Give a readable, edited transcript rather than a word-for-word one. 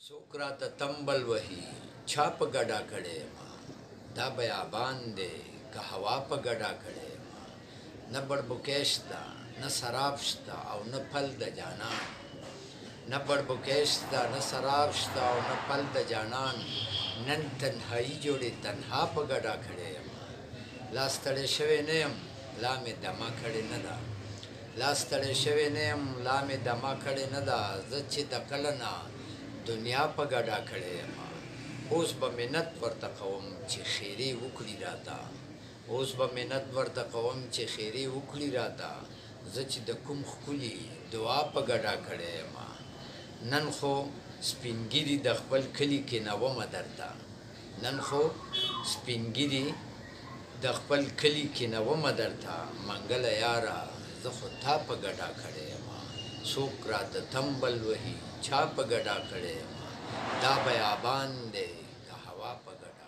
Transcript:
څوک راته تمبل وهي چا په ګډا کړې ما دا بیابان دی که هوا په ګډا کړې ما نه بړبوکی شته نه سراب شته او نه پل د جانان نه بړبوکی شته نه سراب شته او نه پل د جانان نن تنهایی جوړې تنها په ګډا کړې ما لا ستړی شوی نه یم لا مې دمه کړې نه ده لا ستړی شوی نه یم لا مې دمه کړې نه ده زه چې د کله نه دنیا په ګډا کړې یم اوس به منت ورته کوم چې خیرې وکړي راته اوس به منت ورته کوم چې خیرې وکړي راته زه چې د کوم ښکلي دعا په ګډا کړې یم نن خو سپینګیري د خپل کلي کې نومه درته نن خو سپینګیري د خپل کلي کې نومه درته منګله یاره زه خو تا په ګډا کړې یم څوک راته تمبل وهي چا په ګډا کړې ما دا بیابان دی که هوا په ګډا